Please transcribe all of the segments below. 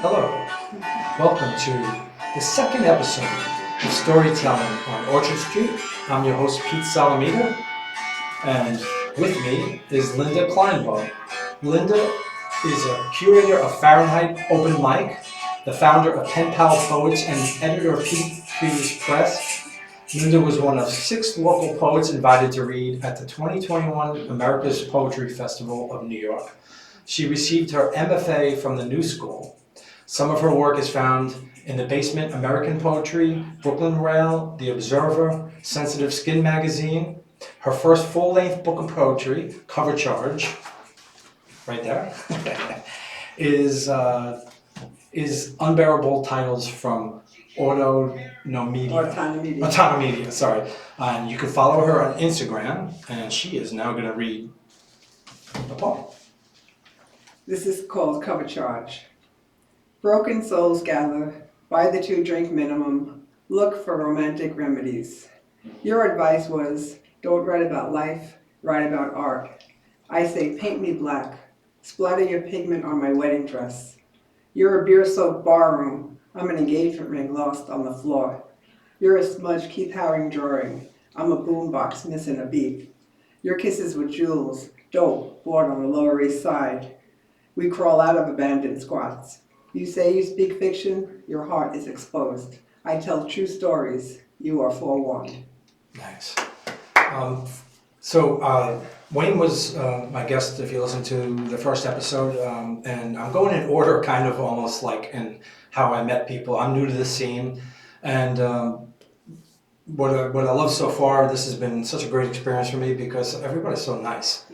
Hello, welcome to the second episode of Storytelling on Orchard Street. I'm your host, Pete Solomita, and with me is Linda Kleinbub. Linda is a curator of Fahrenheit Open Mic, the founder of Pen Pal Poets, and editor of Pete Treaty's Press. Linda was one of 6 local poets invited to read at the 2021 America's Poetry Festival of New York. She received her MFA from the New School. Some of her work is found in The Basement American Poetry, Brooklyn Rail, The Observer, Sensitive Skin Magazine. Her first full-length book of poetry, Cover Charge, right there, is Unbearable Titles from Autonomedia, sorry. And you can follow her on Instagram, and she is now going to read a poem. This is called Cover Charge. Broken souls gather, buy the 2-drink minimum, look for romantic remedies. Your advice was, don't write about life, write about art. I say, paint me black, splatter your pigment on my wedding dress. You're a beer-soaked barroom, I'm an engagement ring lost on the floor. You're a smudge Keith Haring drawing, I'm a boombox missing a beat. Your kisses were jewels, dope, bought on the Lower East Side. We crawl out of abandoned squats. You say you speak fiction, your heart is exposed. I tell true stories, you are forewarned. Nice. Wayne was my guest, if you listen to the first episode, and I'm going in order, kind of almost like in how I met people. I'm new to the scene, and what I love so far, this has been such a great experience for me because everybody's so nice.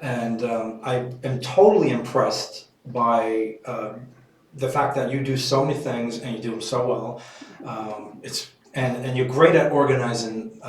And I am totally impressed by the fact that you do so many things and you do them so well. And you're great at organizing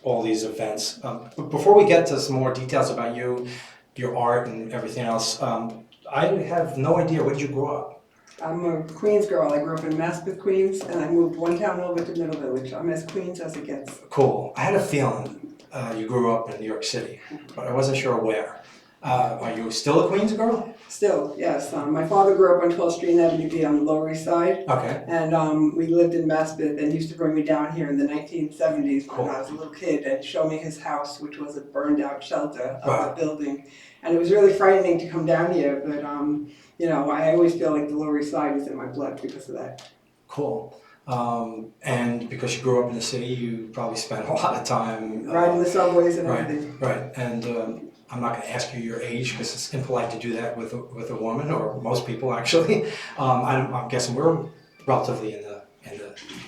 all these events. But before we get to some more details about you, your art and everything else, I have no idea, where did you grow up? I'm a Queens girl. I grew up in Maspeth, Queens, and I moved one town over to Middle Village. I'm as Queens as it gets. Cool. I had a feeling you grew up in New York City, but I wasn't sure where. Are you still a Queens girl? Still, yes. My father grew up on 12th Street and Avenue B on the Lower East Side. Okay. And we lived in Maspeth, and he used to bring me down here in the 1970s Cool. when I was a little kid and show me his house, which was a burned out shelter of Wow. a building. And it was really frightening to come down here, but I always feel like the Lower East Side is in my blood because of that. Cool. And because you grew up in the city, you probably spent a lot of time Riding the subways and everything. Right. And I'm not going to ask you your age because it's impolite to do that with a woman, or most people actually. I'm guessing we're relatively in the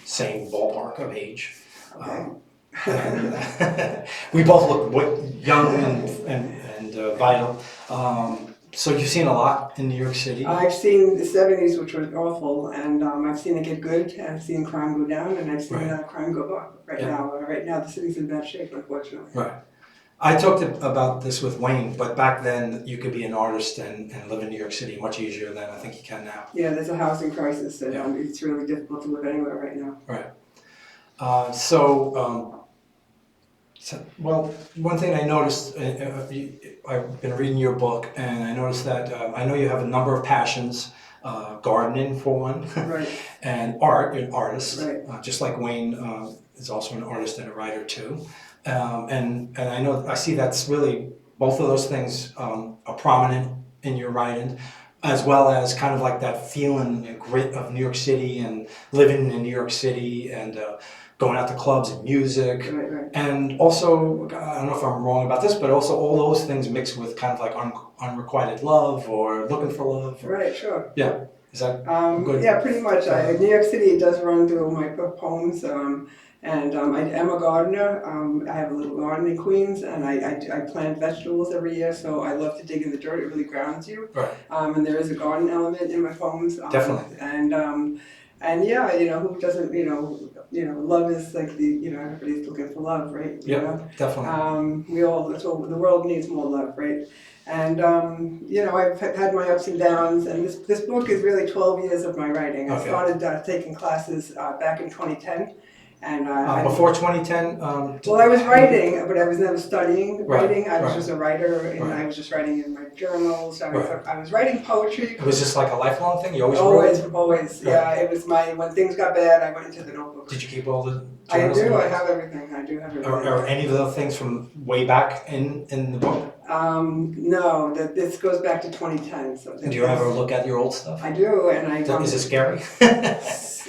same ballpark of age. Okay. We both look young and vital. So you've seen a lot in New York City. I've seen the 70s, which was awful, and I've seen it get good, and I've seen crime go down, and I've seen crime go up right now. Right now, the city's in bad shape, unfortunately. Right. I talked about this with Wayne, but back then you could be an artist and live in New York City much easier than I think you can now. Yeah, there's a housing crisis, and it's really difficult to live anywhere right now. Right. Well, one thing I noticed, I've been reading your book, and I noticed that I know you have a number of passions, gardening for one, Right. and art, you're an artist, Right. Just like Wayne is also an artist and a writer too. And I see that's really, both of those things are prominent in your writing, as well as kind of like that feeling and grit of New York City and living in New York City and going out to clubs and music. Right. And also, I don't know if I'm wrong about this, but also all those things mixed with kind of like unrequited love or looking for love. Right, sure. Yeah. Is that good? Yeah, pretty much. New York City, it does run through my poems. I am a gardener. I have a little garden in Queens, and I plant vegetables every year, so I love to dig in the dirt. It really grounds you. Right. And there is a garden element in my poems. Definitely. And yeah, who doesn't, love is like everybody's looking for love, right? Yeah, definitely. The world needs more love, right? And, I've had my ups and downs, and this book is really 12 years of my writing. I started taking classes back in 2010. And Before 2010? well, I was writing, but I was never studying writing. I was right. just a writer, and Right. I was just writing in my journals. Right. I was writing poetry. It was just like a lifelong thing? You always Always, wrote? always. Right. Yeah, it was when things got bad, I went into the notebook. Did you keep all the I journals? do. I have everything. I do have everything. Or any of the things from way back in the book? No, this goes back to 2010. So Do you ever look at your old stuff? I do, and Is it scary?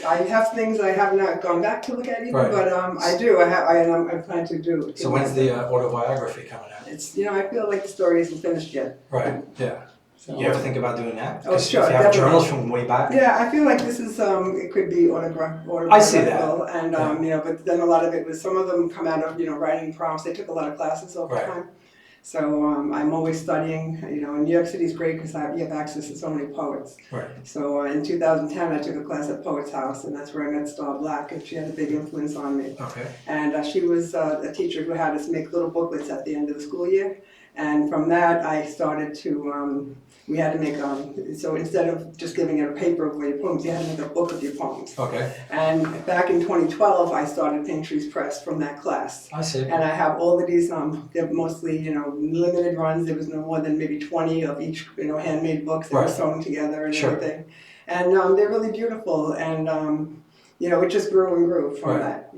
I have things I have not gone back to look at even, Right. but I do. I plan to do. So when's the autobiography coming out? It's I feel like the story isn't finished yet. Right. Yeah. So, You ever think about doing that? Oh, sure, If you have definitely. journals from way back. Yeah, I feel like this is it could be autobiographical. I see that. And Yeah. but then a lot of it was some of them come out of writing prompts. They took a lot of classes over Right. time. So I'm always studying. And New York City is great because you have access to so many poets. Right. So in 2010, I took a class at Poets House, and that's where I met Star Black, and she had a big influence on me. Okay. And she was a teacher who had us make little booklets at the end of the school year. And from that, I started to, we had to make, so instead of just giving it a paper of your poems, you had to make a book of your poems. Okay. And back in 2012, I started Pink Trees Press from that class. I see. And I have all of these, they're mostly, limited runs. There was no more than maybe 20 of each, handmade books that were Right. sewn together and Sure. everything. And they're really beautiful. And, it just grew and grew from Right. that,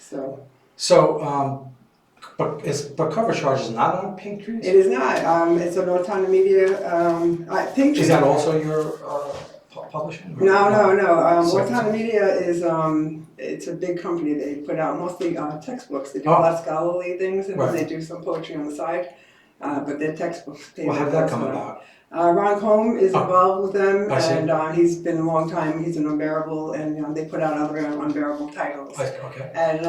so. So, but Cover Charge is not on Pink Trees? It is not. It's an Autonomy Media. Pink Is Trees. that also your publishing? No. So- Autonomy Media is it's a big company. They put out mostly textbooks. They do Oh. a lot of scholarly things, and Right. then they do some poetry on the side. But their textbooks. Well, how did that come about? Ron Combe is Oh. involved with them, I see. and he's been a long time. He's an Unbearable, and they put out other Unbearable titles. Okay. And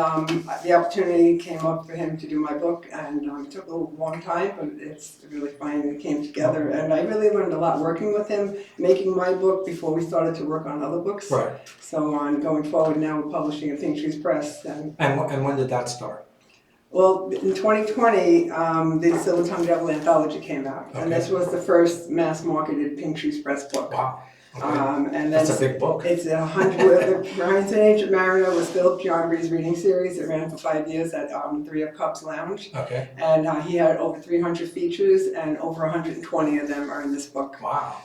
the opportunity came up for him to do my book, and it took a long time, but it's really finally came together. And I really learned a lot working with him, making my book before we started to work on other books. Right. So going forward now, we're publishing at Pink Trees Press. And when did that start? Well, in 2020, the Silver Tongue Devil anthology came out, and Okay. this was the first mass-marketed Pink Trees Press book. Wow. Okay. And That's a big book. It's 100. Ryan's an Ancient Mariner was Philip Giambri's reading series. It ran for 5 years at Three of Cups Lounge, Okay. and he had over 300 features, and over 120 of them are in this book. Wow.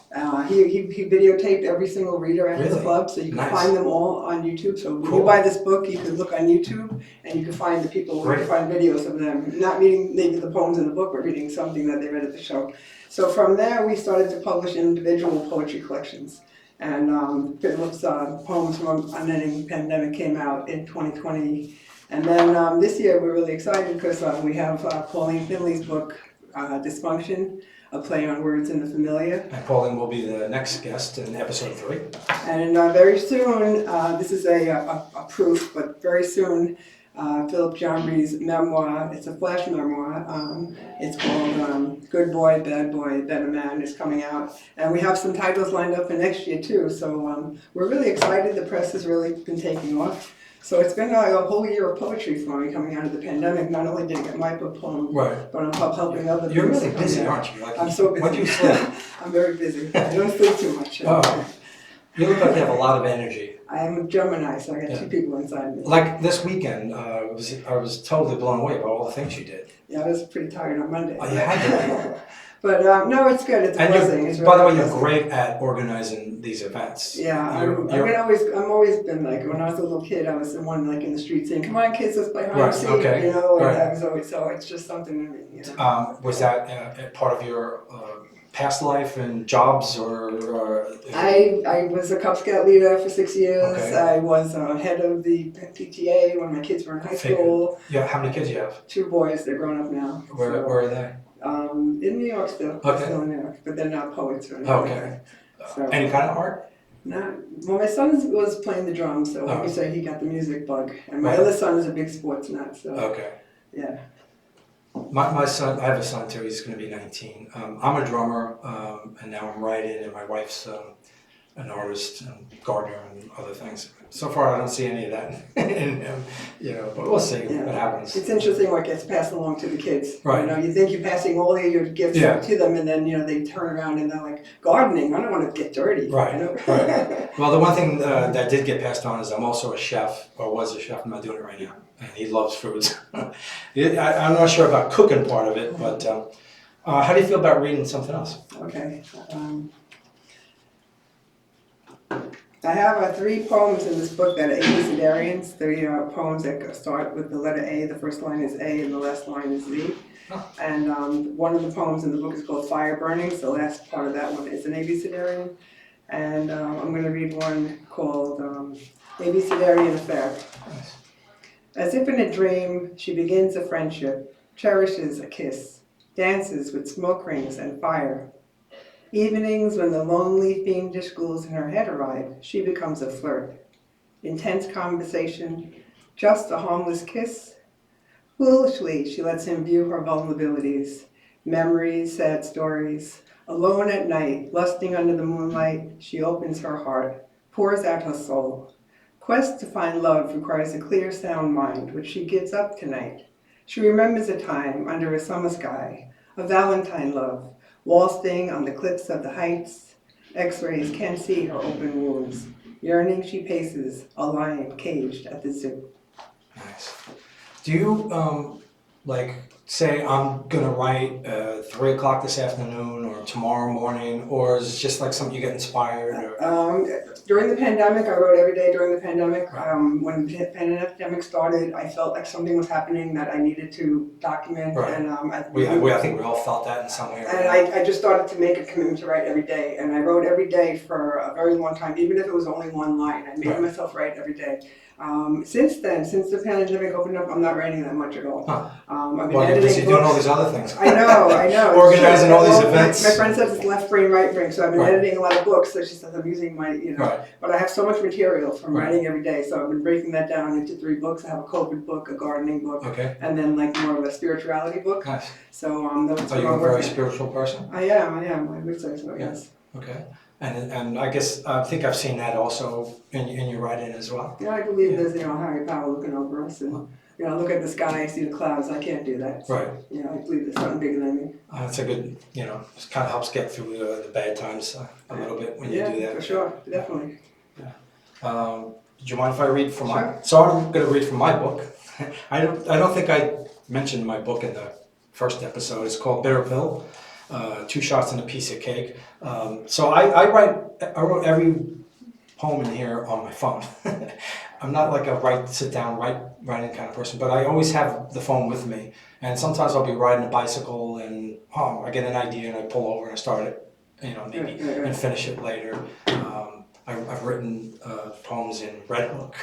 He videotaped every single reader at his Really? club, so you can Nice. find them all on YouTube. So when Cool. you buy this book, you can look on YouTube, and you can find the people, you Great. can find videos of them, not reading maybe the poems in the book, but reading something that they read at the show. So from there, we started to publish individual poetry collections. And Philip's poems from Unending Pandemic came out in 2020. And then this year, we're really excited because we have Pauline Finley's book, Dysfunction, a play on words in the familiar. And Pauline will be the next guest in episode 3. And very soon, this is a proof, but very soon, Philip Giambri's memoir, it's a flash memoir, it's called Good Boy, Bad Boy, Better Man, is coming out. And we have some titles lined up for next year too, so we're really excited. The press has really been taking off. So it's been a whole year of poetry for me coming out of the pandemic. Not only did I get my book poem, Right. but I'm helping other You're things really to come busy, out. aren't you? I'm so busy. When do you sleep? I'm very busy. I don't sleep too much. Oh. You look like you have a lot of energy. I am a Gemini, so I got Yeah. 2 people inside me. Like this weekend, I was totally blown away by all the things you did. Yeah, I was pretty tired on Monday. Oh, you had to. But no, it's good. It's a And blessing. It's by the way, really a you're blessing. great at organizing these events. Yeah, I'm always been like, when I was a little kid, I was the one like in the street saying, "Come on, kids, let's play hide and Right, seek," okay, you know. And right. I was always so. It's just something in me. Was that a part of your past life and jobs, or? I was a Cub Scout leader for 6 years. Okay. I was head of the PTA when my kids were in high school. Yeah, how many kids do you have? 2 boys, they're grown up now. Where are they? In New York still. Okay. Still in New York, but they're not poets or anything. Okay. So, Any kind of art? well, my son was playing the drums, so like Oh. you say, he got the music bug. And my Right. other son is a big sports nut, so Okay. yeah. My son, I have a son too, he's going to be 19. I'm a drummer, and now I'm writing, and my wife's an artist and gardener and other things. So far, I don't see any of that in him, but we'll see what happens. It's interesting what gets passed along to the kids. Right. You think you're passing all of your gifts to them, and then, they turn around and they're like, gardening, I don't want to get dirty. Right, right. Well, the one thing that did get passed on is I'm also a chef, or was a chef. I'm not doing it right now. And he loves foods. I'm not sure about cooking part of it, but how do you feel about reading something else? Okay. I have 3 poems in this book that are abecedarians. They're poems that start with the letter A. The first line is A and the last line is Z. Oh. And one of the poems in the book is called Fire Burnings. The last part of that one is an abecedarian. And I'm going to read one called Abecedarian Affair. Nice. As if in a dream, she begins a friendship, cherishes a kiss, dances with smoke rings and fire. Evenings when the lonely fiendish ghouls in her head arrive, she becomes a flirt. Intense conversation, just a harmless kiss. Foolishly, she lets him view her vulnerabilities, memories, sad stories. Alone at night, lusting under the moonlight, she opens her heart, pours out her soul. Quest to find love requires a clear, sound mind, which she gives up tonight. She remembers a time under a summer sky, a Valentine love, waltzing on the cliffs of the heights. X-rays can't see her open wounds. Yearning she paces, a lion caged at the zoo. Nice. Do you, say I'm going to write 3 o'clock this afternoon or tomorrow morning, or is it just like something you get inspired? During the pandemic, I wrote every day during the pandemic. When the pandemic started, I felt like something was happening that I needed to document. Right. And I think we all felt that in some way. And I just started to make a commitment to write every day. And I wrote every day for a very long time, even if it was only one line. I made myself write every day. Since then, since the pandemic opened up, I'm not writing that much at all. Huh. I've been you're editing busy doing all these other things. I know. Organizing all these events. My friend says it's left brain, right brain, so I've been editing a lot of books, so she says I'm using my, but I have so much material from writing every day, so I've been breaking that down into 3 books. I have a COVID book, a gardening book, and then more of a spirituality book. Nice. So that's Are you a very spiritual person? I am, I would say so, yes. Okay. And I guess I think I've seen that also in your writing as well. Yeah, I believe there's higher power looking over us, and look at the sky, I see the clouds. I can't do that. So, right. I believe there's something bigger than me. That's a good, it kind of helps get through the bad times a little bit when you do that. Yeah, for sure, definitely. Yeah. Do you mind if I read from Sure. So I'm going to read from my book. I don't think I mentioned my book in the first episode. It's called Bitter Pill. 2 shots and a piece of cake. So I wrote every poem in here on my phone. I'm not like a sit down writing kind of person, but I always have the phone with me. And sometimes I'll be riding a bicycle and I get an idea and I pull over and I start it, maybe and finish it later. I've written poems in Red Hook,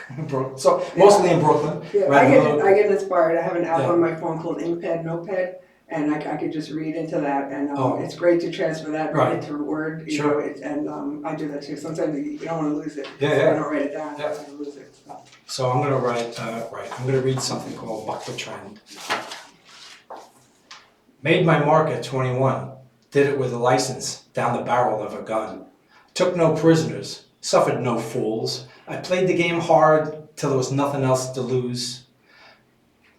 so mostly in Brooklyn. Yeah, I get inspired. I have an app on my phone called Inkpad Notepad. And I could just read into that, and it's great to transfer that into a word. Sure. I do that too. Sometimes you don't want to lose it. Yeah, so I don't write it down. I don't lose it. So I'm going to I'm going to read something called Buck the Trend. Made my mark at 21. Did it with a license down the barrel of a gun. Took no prisoners. Suffered no fools. I played the game hard till there was nothing else to lose.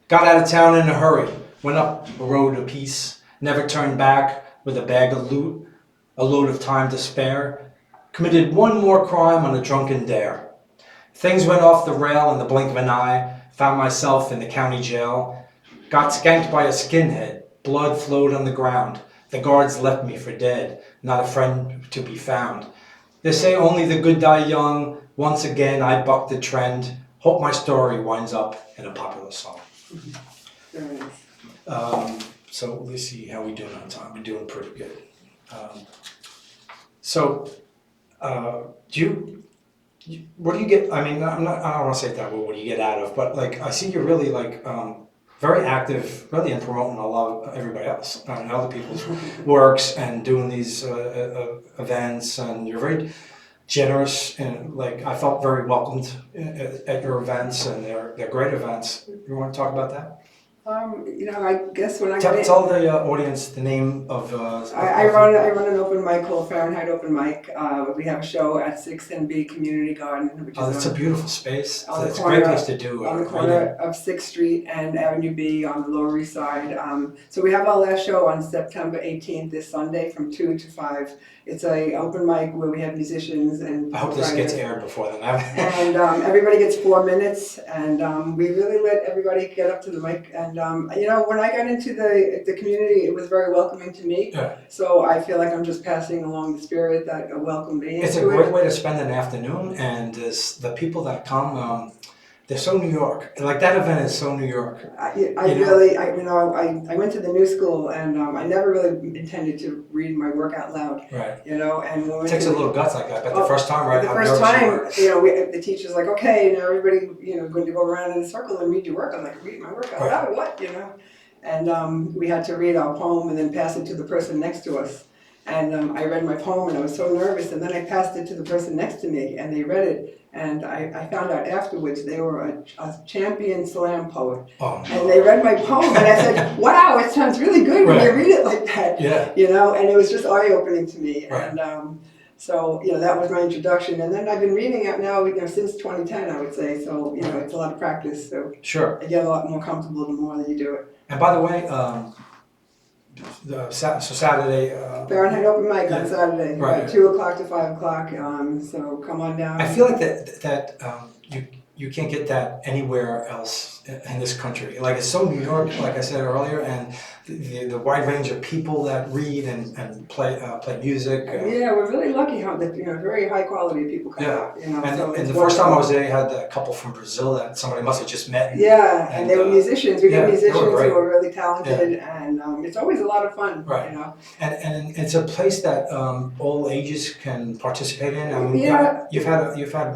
Got out of town in a hurry. Went up a road of peace, never turned back with a bag of loot, a load of time to spare. Committed one more crime on a drunken dare. Things went off the rail in the blink of an eye, found myself in the county jail. Got skanked by a skinhead, blood flowed on the ground. The guards left me for dead, not a friend to be found. They say only the good die young. Once again I bucked the trend. Hope my story winds up in a popular song. Very nice. So let's see how we're doing on time. We're doing pretty good. What do you get? I mean, I don't want to say that. What do you get out of? But I see you're really very active, really in promoting a lot of everybody else and other people's works and doing these events. And you're very generous and I felt very welcomed at your events, and they're great events. You want to talk about that? I guess when I Tell, got in, tell the audience the name of. I run an open mic called Fahrenheit Open Mic. We have a show at 6 and B Community Garden, which Oh, is it's a beautiful space. on the It's a great corner place to do on the reading. corner of 6th Street and Avenue B on the Lower East Side. So we have our last show on September 18th, this Sunday, from 2 to 5. It's a open mic where we have musicians and I hope this gets aired before then. and everybody gets 4 minutes, and we really let everybody get up to the mic. And when I got into the community, it was very welcoming to me. Yeah. So I feel like I'm just passing along the spirit that welcomed me. It's a into great it. way to spend an afternoon, and the people that come, they're so New York. Like that event is so New York. I went to the new school, and I never really intended to read my work out loud. Right. And when we It takes a little guts like that, but the first time, right? The how first nervous you time, were. the teacher's like, okay, now everybody, going to go around in a circle and read your work. I'm like, read my work out loud, what, And we had to read our poem and then pass it to the person next to us. And I read my poem and I was so nervous, and then I passed it to the person next to me and they read it. And I found out afterwards they were a champion slam poet. Oh, no. And they read my poem and I said, wow, it sounds really good when you read it like that. Yeah. And it was just eye-opening to me. Right. And so, that was my introduction. And then I've been reading it now, since 2010, I would say. So, it's a lot of practice. So Sure. I get a lot more comfortable the more that you do it. And by the way, Saturday. Fahrenheit Open Mic on Saturday, Right. 2 o'clock to 5 o'clock. So come on down. I feel like that you can't get that anywhere else in this country. Like it's so New York, like I said earlier, and the wide range of people that read and play music. Yeah, we're really lucky how that very high quality people come out. And the first time I was there, I had a couple from Brazil that somebody must have just met. And they were musicians. We got musicians who were really talented, and it's always a lot of fun. Right. And it's a place that all ages can participate in. I mean, you've had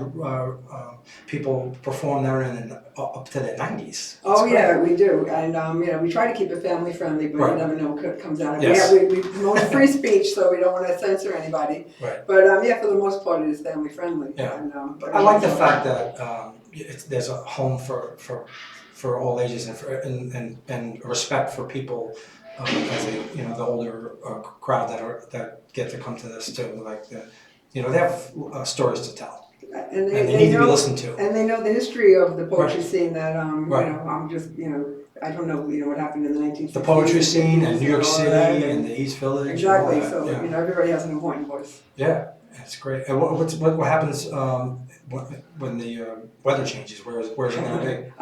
people perform there in up to their 90s. Oh yeah, we do, and we try to keep it family friendly, but you never know what comes out of it. Yes. We promote free speech, so we don't want to censor anybody. Right. But for the most part, it is family friendly. Yeah. And, I like the fact that there's a home for all ages and respect for people as the older crowd that get to come to this too. Like they have stories to tell. And they need to be listened to. And they know the history of the poetry scene that, I'm just, I don't know, what happened in the 1960s. The poetry scene and New York City and the East Village. Exactly, and all that. so, everybody has an important voice. Yeah, that's great. And what happens when the weather changes? Where's it going to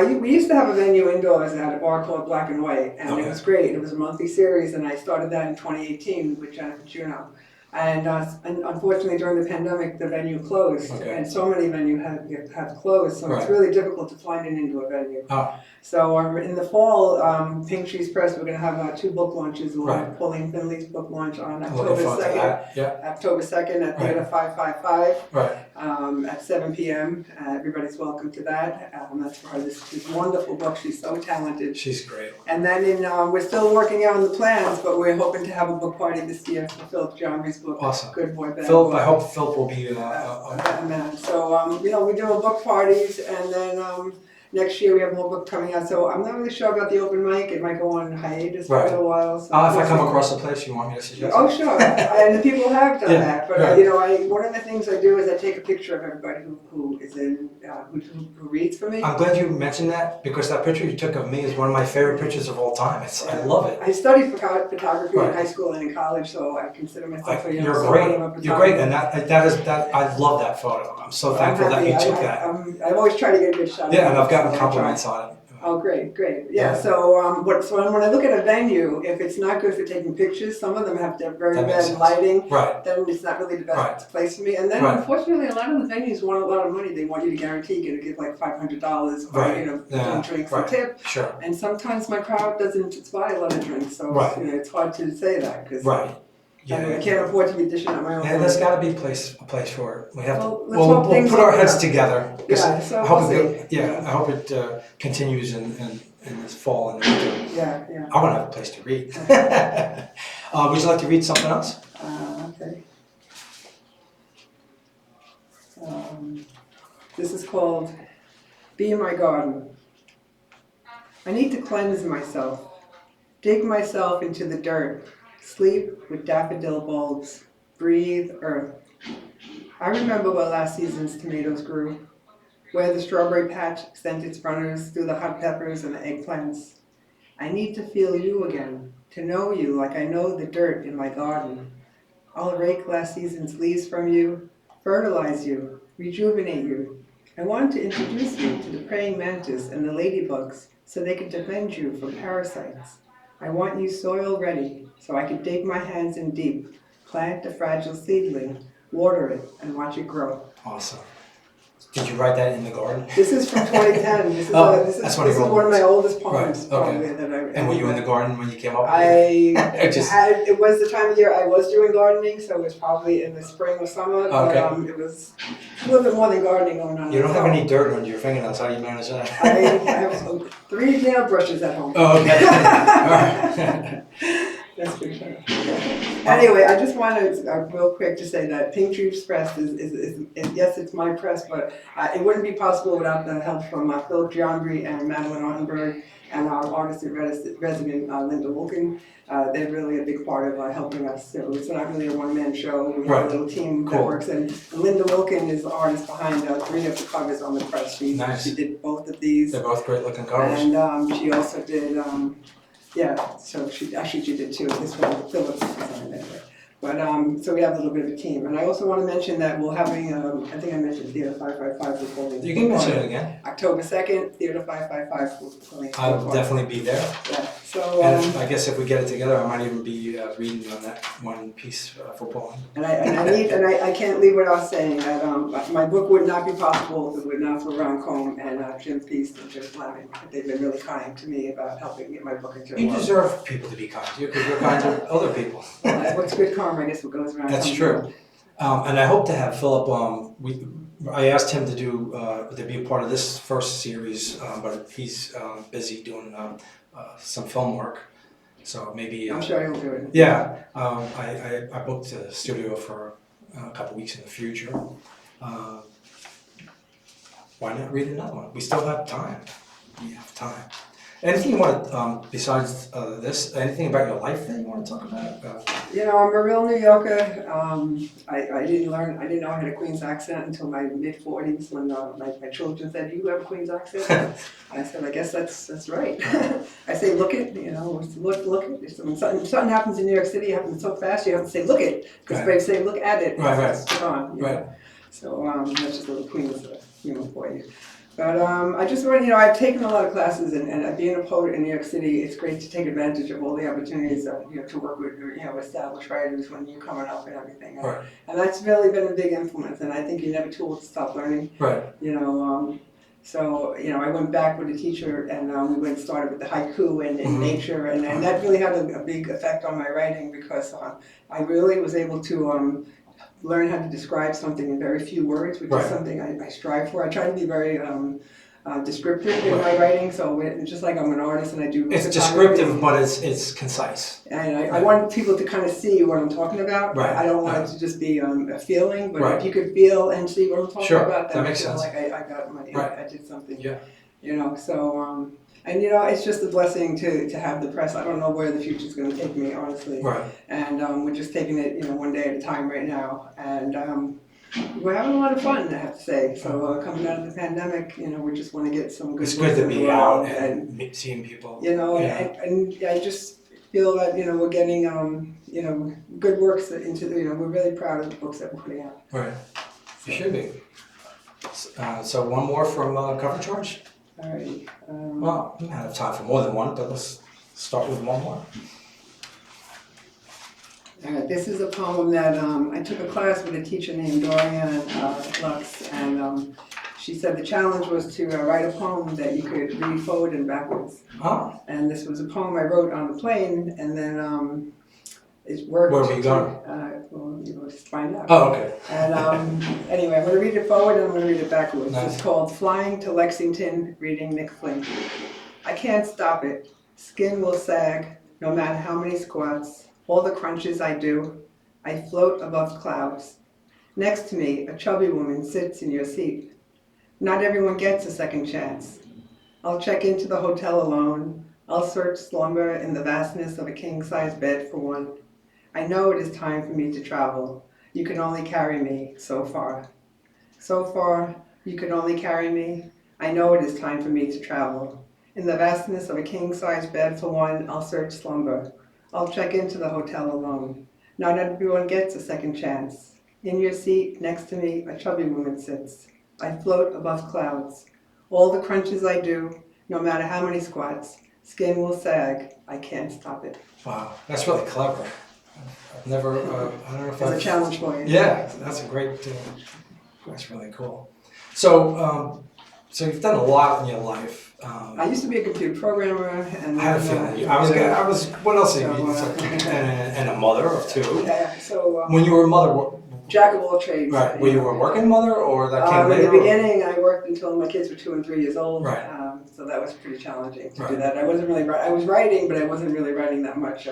be? We used to have a venue indoors at a bar called Black and White, and it was great. It was a monthly series, and I started that in 2018 with Jennifer Juno. And unfortunately, during the pandemic, the venue closed, and so many venues have closed. So it's really difficult to find an indoor venue. Oh. So in the fall, Pink Trees Press, we're going to have 2 book launches. We'll have Pauline Finley's book launch on October 2nd. October 2nd at Theater 555. Right. At 7 p.m. Everybody's welcome to that. That's for her. This wonderful book. She's so talented. She's great. And then we're still working out the plans, but we're hoping to have a book party this year for Philip Johnry's book. Awesome. Good Boy, Bad Philip, Boy. I hope Philip will be. Man. So we're doing book parties, and then next year we have more book coming out. So I'm not really sure about the open mic. It might go on hiatus for a little while. So if I come across a place you want me to suggest. Oh sure, and the people have done that. But one of the things I do is I take a picture of everybody who is in who reads for me. I'm glad you mentioned that because that picture you took of me is one of my favorite pictures of all time. I love it. I studied photography in high school and in college, so I consider myself a You're great. You're great, and that I love that photo. I'm so thankful that you took that. I've always tried to get a good shot. Yeah, and I've gotten compliments on it. Oh, great. Yeah. So, when I look at a venue, if it's not good for taking pictures, some of them have very bad lighting. Right. Then it's not really the best place for me. And then, unfortunately, a lot of the venues want a lot of money. They want you to guarantee you're going to give like $500 or drinks and tip. Sure. And sometimes my crowd doesn't buy a lot of drinks, so it's hard to say that because I can't afford to be dishing out my own. Yeah, there's got to be a place for it. We have we'll put our heads together. So I hope it continues in this fall and winter. Yeah. I want to have a place to read. Would you like to read something else? Okay. This is called Be in My Garden. I need to cleanse myself, dig myself into the dirt, sleep with daffodil bulbs, breathe earth. I remember where last season's tomatoes grew, where the strawberry patch sent its runners through the hot peppers and the eggplants. I need to feel you again, to know you like I know the dirt in my garden. I'll rake last season's leaves from you, fertilize you, rejuvenate you. I want to introduce you to the praying mantis and the ladybugs so they can defend you from parasites. I want you soil ready so I can dig my hands in deep, plant a fragile seedling, water it, and watch it grow. Awesome. Did you write that in the garden? This is from 2010. This is, that's this is one of my oldest poems, Right, probably. okay. That I. And were you in the garden when you came up with I it? Just- had. It was the time of year I was doing gardening, so it was probably in the spring or summer. Okay. But it was a little bit more than gardening going on. You don't have any dirt under your fingernails. How do you manage that? I have 3 nail brushes at home. Oh, okay. All right. That's for sure. Anyway, I just wanted real quick to say that Pink Trees Press is yes, it's my press, but it wouldn't be possible without the help from Philip Giambri and Madeline Ottenberg and our artist in resident Linda Wilkin. They're really a big part of helping us. So it's not really a one-man show. We have a little team that works, and Linda Wilkin is the artist behind 3 of the covers on the press. Nice. She did both of these. They're both great looking covers. And she also did, so she did 2. This one, Phillips designed it. But, so we have a little bit of a team. And I also want to mention that we're having, I think I mentioned Theater 555 with Bowling. You can mention it again. October 2nd, Theater 555 with Bowling. I'll definitely be there. Yeah, so. And I guess if we get it together, I might even be reading on that one piece for Bowling. And I can't leave without saying that my book would not be possible if it were not for Ron Combe and Jim Feast and Jim Fleming. They've been really kind to me about helping get my book into the You world. deserve people to be kind to you because you're kind to other people. Well, what's good karma, I guess, what goes around. That's true. And I hope to have Philip, I asked him to be a part of this first series, but he's busy doing some film work. So maybe. I'm sure he'll do it. Yeah, I booked a studio for a couple weeks in the future. Why not read another one? We still have time. We have time. Anything you want, besides this, anything about your life that you want to talk about? You know, I'm a real New Yorker. I didn't know I had a Queens accent until my mid-40s when my children said, "You have a Queens accent?" I said, "I guess that's right." I say, "Look it," you know, look it. When something happens in New York City, it happens so fast, you have to say, "Look it," because they say, "Look at it." Right. It's on. Right. So that's just a little Queens humor for you. But I just want, I've taken a lot of classes, and being a poet in New York City, it's great to take advantage of all the opportunities, to work with, established writers when you're coming up and everything. Right. And that's really been a big influence, and I think you're never too old to stop learning. Right. So, I went back with a teacher, and we started with the haiku and nature, and that really had a big effect on my writing because I really was able to learn how to describe something in very few words, which is something I strive for. I try to be very descriptive in my writing, so just like I'm an artist and I do. It's descriptive, but it's concise. And I want people to kind of see what I'm talking about. Right. I don't want it to just be a feeling, but if you could feel and see what I'm talking about, then that makes sense. Like I got money. I did something. Yeah. So. And it's just a blessing to have the press. I don't know where the future's going to take me, honestly. Right. And we're just taking it, one day at a time right now. And we're having a lot of fun, I have to say. So coming out of the pandemic, we just want to get some good. It's good to be out and seeing people. And I just feel that we're getting good works into. We're really proud of the books that we're putting out. Right. You should be. So one more from Cover Charge. All right. Well, we might have time for more than one, but let's start with one more. All right, this is a poem that I took a class with a teacher named Dorian Lux, and she said the challenge was to write a poem that you could read forward and backwards. Oh. And this was a poem I wrote on the plane, and then it worked. Where were you going? Well, just find out. Oh, okay. And anyway, I'm going to read it forward and I'm going to read it backwards. Nice. It's called Flying to Lexington, reading Nick Flynn. I can't stop it. Skin will sag, no matter how many squats, all the crunches I do. I float above clouds. Next to me, a chubby woman sits in your seat. Not everyone gets a second chance. I'll check into the hotel alone. I'll search slumber in the vastness of a king-size bed for one. I know it is time for me to travel. You can only carry me so far. So far, you can only carry me. I know it is time for me to travel. In the vastness of a king-size bed for one, I'll search slumber. I'll check into the hotel alone. Not everyone gets a second chance. In your seat, next to me, a chubby woman sits. I float above clouds. All the crunches I do, no matter how many squats, skin will sag. I can't stop it. Wow, that's really clever. I've never, I don't know if It's a challenge for you. Yeah, that's a great, that's really cool. So, so you've done a lot in your life. I used to be a computer programmer, and I had a feeling. I was. What else? And a mother of two. Yeah. So when you were a mother, jack of all trades. right? Were you a working mother, or that came later? In the beginning, I worked until my kids were 2 and 3 years old. Right. So that was pretty challenging to do that. I wasn't really. I was writing, but I wasn't really writing that much.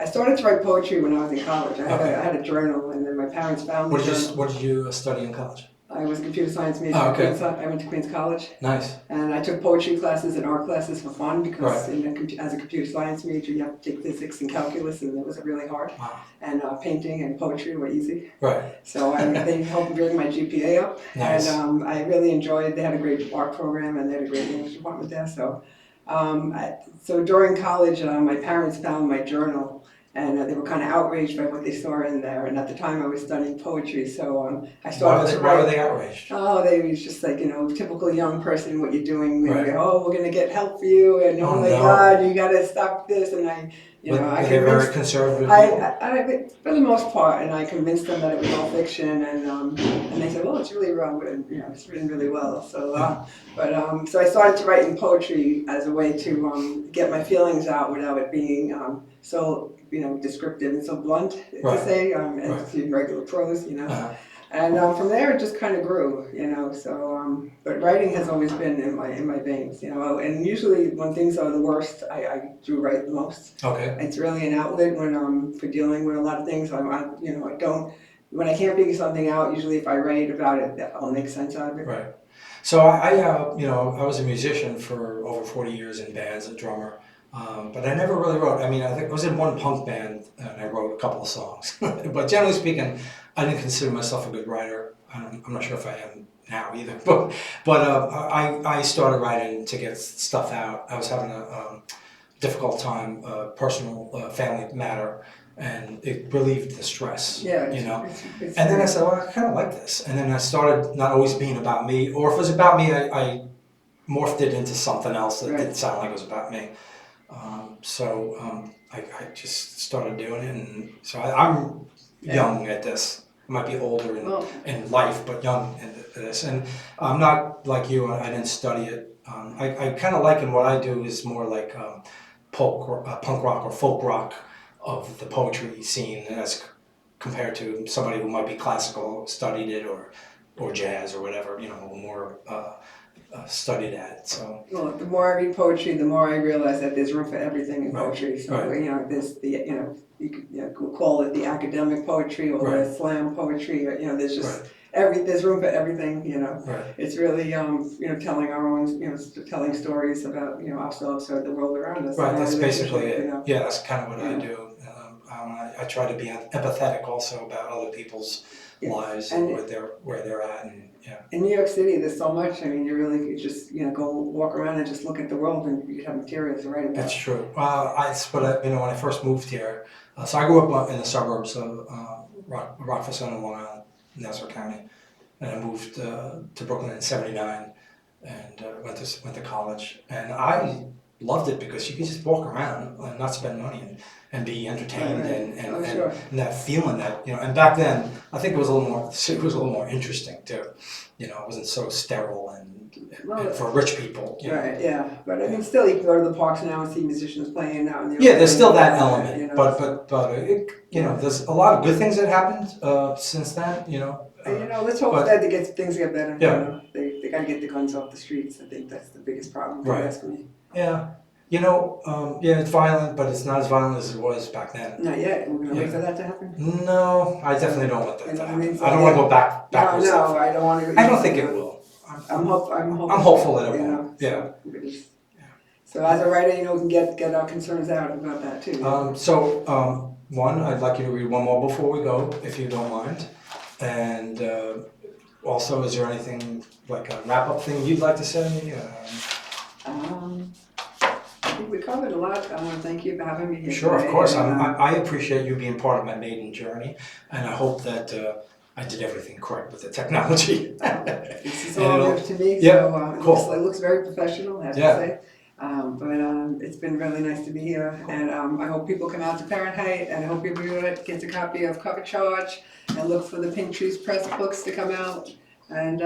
I started to write poetry when I was in college. I had a journal, and then my parents found the journal. What did you study in college? I was a computer science major. Oh, okay. I went to Queens College. Nice. And I took poetry classes and art classes for fun because Right. as a computer science major, you have to take physics and calculus, and it was really hard. Wow. And painting and poetry were easy. Right. So they helped bring my GPA up. Nice. And I really enjoyed. They had a great art program, and they had a great English department there. So, so during college, my parents found my journal. And they were kind of outraged by what they saw in there. And at the time, I was studying poetry, so I started to write. Why were they outraged? Oh, they was just like, typical young person, what you're doing. Right. We're going to get help for you. And oh my God, you got to stop this. And They're very conservative. I, for the most part, and I convinced them that it was all fiction. And they said, well, it's really wrong. It's written really well. So, so I started to write in poetry as a way to get my feelings out without it being so descriptive and so blunt to say, as regular prose, Uh-huh. And from there it just kind of grew, so, but writing has always been in my veins, and usually when things are the worst, I do write the most. Okay. It's really an outlet when, for dealing with a lot of things. I don't, when I can't figure something out, usually if I write about it, I'll make sense out of it. Right. So I was a musician for over 40 years in bands, a drummer. But I never really wrote. I mean, I think I was in one punk band and I wrote a couple of songs. But generally speaking, I didn't consider myself a good writer. I'm not sure if I am now either. But I started writing to get stuff out. I was having a difficult time, personal family matter, and it relieved the stress. Yeah. And then I said, well, I kind of like this. And then I started not always being about me, or if it was about me, I morphed it into something else that didn't sound like it was about me. I just started doing it, and so I'm young at this. I might be older in life, but young at this. And I'm not like you. I didn't study it. I kind of like, and what I do is more like punk rock or folk rock of the poetry scene, as compared to somebody who might be classical, studied it, or jazz or whatever. More. Studied at. So well, the more I read poetry, the more I realize that there's room for everything in poetry. So there's the you could call it the academic poetry or the slam poetry. Or, there's just there's room for everything. It's really telling our own telling stories about ourselves or the world around us. Right. That's basically it. Yeah, that's kind of what I do. I try to be empathetic also about other people's lives and where they're at, and in New York City, there's so much. I mean, you really could just go walk around and just look at the world, and you could have material to write about. That's true. When I first moved here, so I grew up in the suburbs of Rockford, Long Island, Nassau County, and I moved to Brooklyn in '79, and went to college, and I loved it because you could just walk around and not spend money and be entertained and that feeling that and back then I think it was a little more interesting too. It wasn't so sterile and for rich people. Right, yeah. But I mean, still, you can go to the parks now and see musicians playing out in the there's still that element. But there's a lot of good things that happened since then. Let's hope that things get better. Yeah. They got to get the guns off the streets. I think that's the biggest problem. If you ask me. Yeah. It's violent, but it's not as violent as it was back then. Not yet. We're going to wait for that to happen? No, I definitely don't want that to happen. I don't want to go backwards. No, I don't want to. I don't think it will. I'm hopeful I'm hopeful that it won't. Yeah. So as a writer, we can get our concerns out about that too. One, I'd like you to read one more before we go, if you don't mind. And also, is there anything, like a wrap-up thing you'd like to say? I think we covered a lot. Thank you for having me here Sure, of today. course. And, I appreciate you being part of my maiden journey, and I hope that I did everything correct with the technology. This is all new to me, yeah, so cool. it looks very professional, I have to say. But it's been really nice to be here, and I hope people come out to Fahrenheit, and I hope people get a copy of Cover Charge, and look for the Pink Trees Press books to come out, and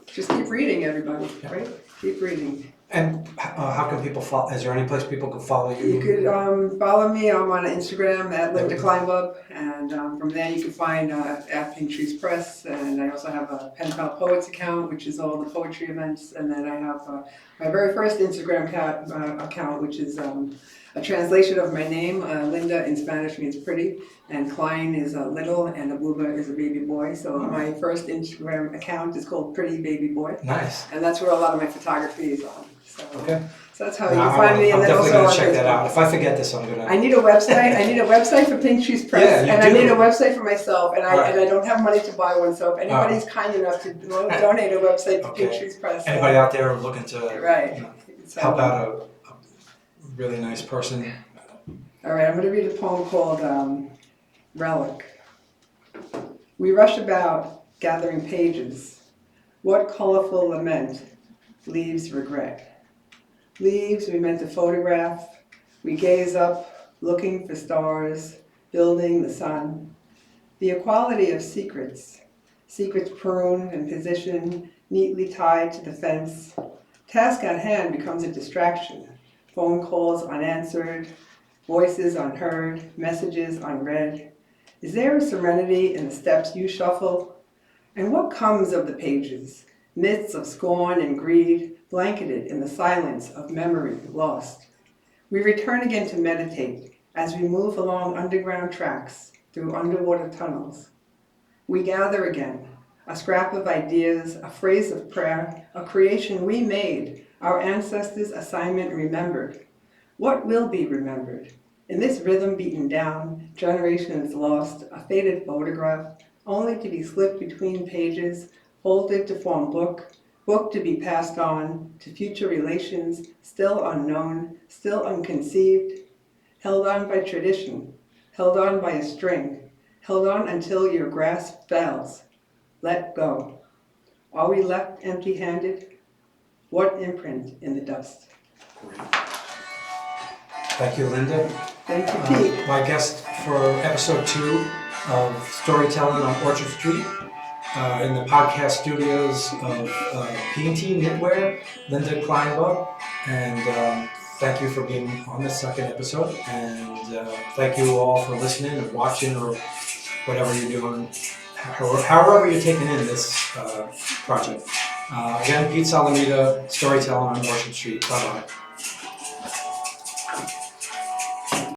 just keep reading, everybody, right? Keep reading. And how can people follow? Is there any place people can follow you? You could follow me. I'm on Instagram at Linda Kleinbub, and from there you can find at Pink Trees Press. And I also have a Pen Pal Poets account, which is all the poetry events. And then I have my very first Instagram account, which is a translation of my name. Linda in Spanish means pretty, and Klein is little, and Abuba is a baby boy. So my first Instagram account is called Pretty Baby Boy. Nice. And that's where a lot of my photography is on. So, okay. So that's how you can find me. I'm and then definitely also going to check on that Facebook. out. If I forget this, I'm going to... I need a website. I need a website for Pink Trees Press, Yeah, and you I do. need a website for myself, and Right. I don't have money to buy one. So if anybody's kind enough to donate a website to Pink Trees Press, Anybody out there looking to right. help out a really nice person? All right, I'm going to read a poem called Relic. We rush about gathering pages. What colorful lament leaves regret? Leaves we meant to photograph. We gaze up, looking for stars, building the sun. The equality of secrets. Secrets pruned and positioned, neatly tied to the fence. Task at hand becomes a distraction. Phone calls unanswered, voices unheard, messages unread. Is there a serenity in the steps you shuffle? And what comes of the pages? Myths of scorn and greed, blanketed in the silence of memory lost. We return again to meditate as we move along underground tracks through underwater tunnels. We gather again, a scrap of ideas, a phrase of prayer, a creation we made, our ancestors' assignment remembered. What will be remembered? In this rhythm beaten down, generations lost, a faded photograph, only to be slipped between pages, folded to form book to be passed on to future relations, still unknown, still unconceived, held on by tradition, held on by a string, held on until your grasp fails. Let go. Are we left empty-handed? What imprint in the dust? Thank you, Linda. Thank you, Pete. My guest for episode 2 of Storytelling on Orchard Street in the podcast studios of P&T Knitwear, Linda Kleinbub. And thank you for being on the second episode. And thank you all for listening or watching or whatever you're doing, however you're taking in this project. Again, Pete Solomita, Storytelling on Orchard Street. Bye-bye.